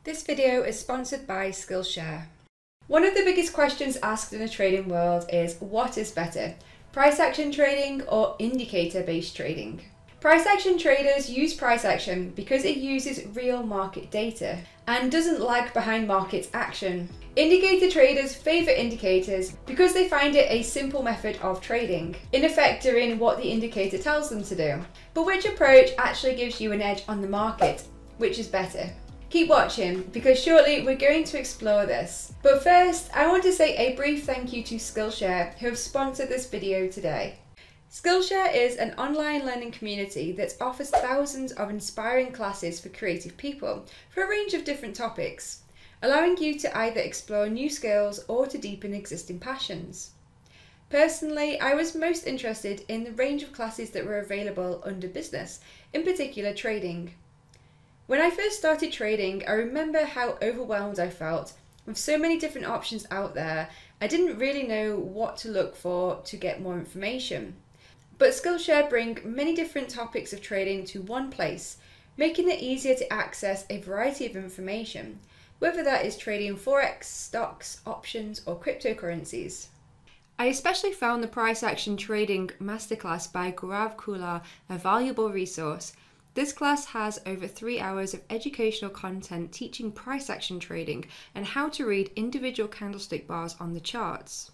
This video is sponsored by Skillshare. One of the biggest questions asked in the trading world is, what is better, price action trading or indicator-based trading? Price action traders use price action because it uses real market data and doesn't lag behind market action. Indicator traders favour indicators because they find it a simple method of trading, in effect doing what the indicator tells them to do. But which approach actually gives you an edge on the market? Which is better? Keep watching because shortly we're going to explore this. But first, I want to say a brief thank you to Skillshare who have sponsored this video today. Skillshare is an online learning community that offers thousands of inspiring classes for creative people for a range of different topics, allowing you to either explore new skills or to deepen existing passions. Personally, I was most interested in the range of classes that were available under business, in particular trading. When I first started trading, I remember how overwhelmed I felt with so many different options out there. I didn't really know what to look for to get more information. But Skillshare bring many different topics of trading to one place, making it easier to access a variety of information, whether that is trading forex, stocks, options, or cryptocurrencies. I especially found the price action trading masterclass by Gaurav Kula a valuable resource. This class has over 3 hours of educational content teaching price action trading and how to read individual candlestick bars on the charts.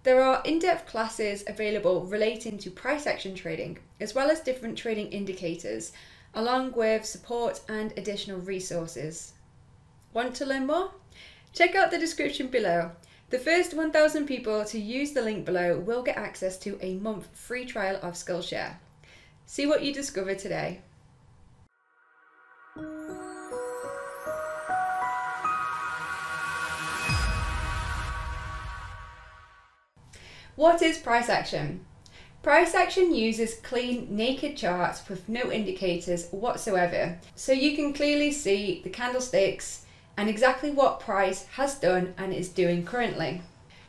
There are in-depth classes available relating to price action trading, as well as different trading indicators, along with support and additional resources. Want to learn more? Check out the description below. The first 1,000 people to use the link below will get access to a month free trial of Skillshare. See what you discover today. What is price action? Price action uses clean, naked charts with no indicators whatsoever, so you can clearly see the candlesticks and exactly what price has done and is doing currently.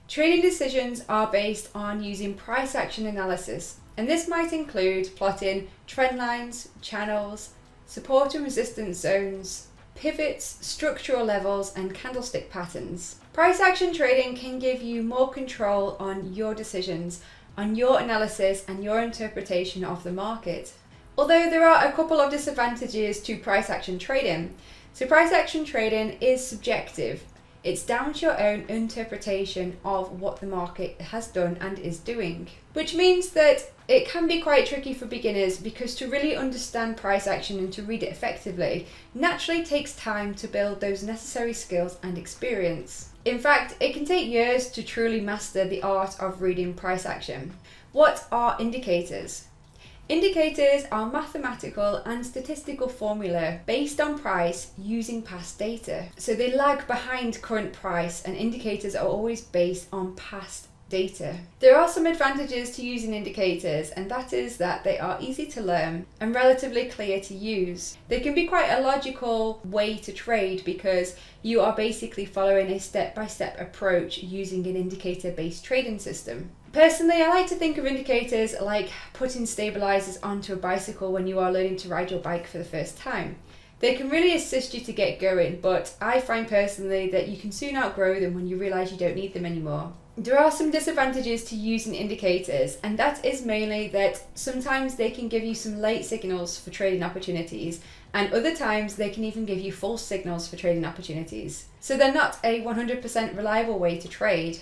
Trading decisions are based on using price action analysis, and this might include plotting trend lines, channels, support and resistance zones, pivots, structural levels, and candlestick patterns. Price action trading can give you more control on your decisions, on your analysis and your interpretation of the market. Although there are a couple of disadvantages to price action trading. So price action trading is subjective. It's down to your own interpretation of what the market has done and is doing, which means that it can be quite tricky for beginners because to really understand price action and to read it effectively naturally takes time to build those necessary skills and experience. In fact, it can take years to truly master the art of reading price action. What are indicators? Indicators are mathematical and statistical formula based on price using past data. So they lag behind current price, and indicators are always based on past data. There are some advantages to using indicators, and that is that they are easy to learn and relatively clear to use. They can be quite a logical way to trade because you are basically following a step-by-step approach using an indicator-based trading system. Personally, I like to think of indicators like putting stabilizers onto a bicycle when you are learning to ride your bike for the first time. They can really assist you to get going, but I find personally that you can soon outgrow them when you realize you don't need them anymore. There are some disadvantages to using indicators, and that is mainly that sometimes they can give you some late signals for trading opportunities, and other times they can even give you false signals for trading opportunities. So they're not a 100% reliable way to trade.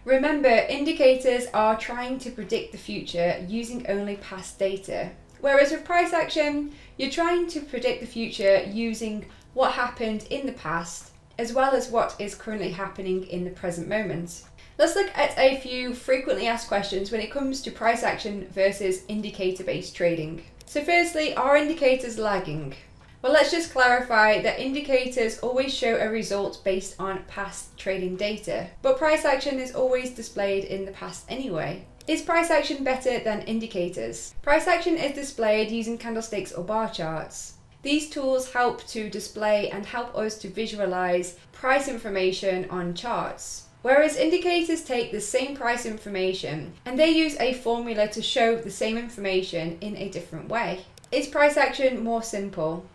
Remember, indicators are trying to predict the future using only past data, whereas with price action, you're trying to predict the future using what happened in the past, as well as what is currently happening in the present moment. Let's look at a few frequently asked questions when it comes to price action versus indicator-based trading. So firstly, are indicators lagging? Well, let's just clarify that indicators always show a result based on past trading data, but price action is always displayed in the past anyway. Is price action better than indicators? Price action is displayed using candlesticks or bar charts. These tools help to display and help us to visualize price information on charts. Whereas indicators take the same price information and they use a formula to show the same information in a different way. Is price action more simple?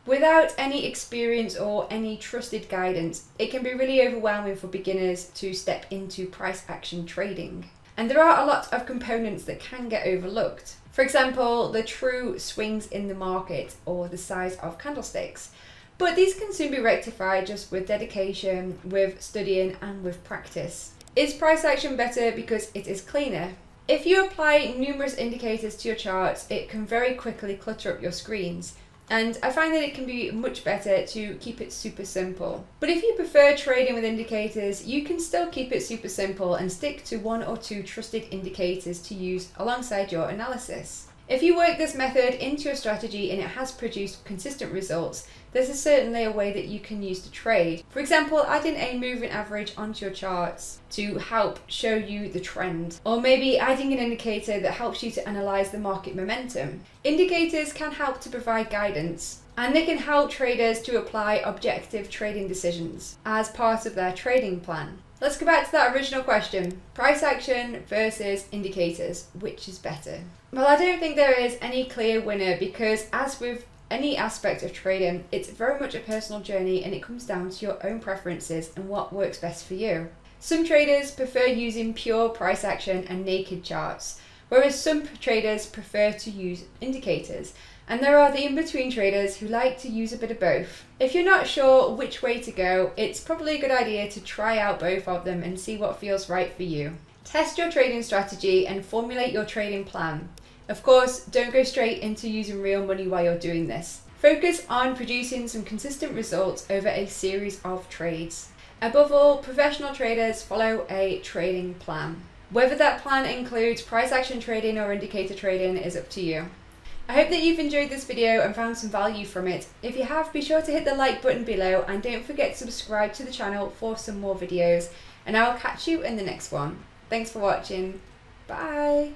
Without any experience or any trusted guidance, it can be really overwhelming for beginners to step into price action trading. And there are a lot of components that can get overlooked. For example, the true swings in the market or the size of candlesticks. But these can soon be rectified just with dedication, with studying and with practice. Is price action better because it is cleaner? If you apply numerous indicators to your charts, it can very quickly clutter up your screens. And I find that it can be much better to keep it super simple. But if you prefer trading with indicators, you can still keep it super simple and stick to 1 or 2 trusted indicators to use alongside your analysis. If you work this method into your strategy and it has produced consistent results, this is certainly a way that you can use to trade. For example, adding a moving average onto your charts to help show you the trend, or maybe adding an indicator that helps you to analyze the market momentum. Indicators can help to provide guidance, and they can help traders to apply objective trading decisions as part of their trading plan. Let's go back to that original question. Price action versus indicators, which is better? Well, I don't think there is any clear winner, because as with any aspect of trading, it's very much a personal journey and it comes down to your own preferences and what works best for you. Some traders prefer using pure price action and naked charts, whereas some traders prefer to use indicators. And there are the in-between traders who like to use a bit of both. If you're not sure which way to go, it's probably a good idea to try out both of them and see what feels right for you. Test your trading strategy and formulate your trading plan. Of course, don't go straight into using real money while you're doing this. Focus on producing some consistent results over a series of trades. Above all, professional traders follow a trading plan. Whether that plan includes price action trading or indicator trading is up to you. I hope that you've enjoyed this video and found some value from it. If you have, be sure to hit the like button below and don't forget to subscribe to the channel for some more videos, and I will catch you in the next one. Thanks for watching. Bye.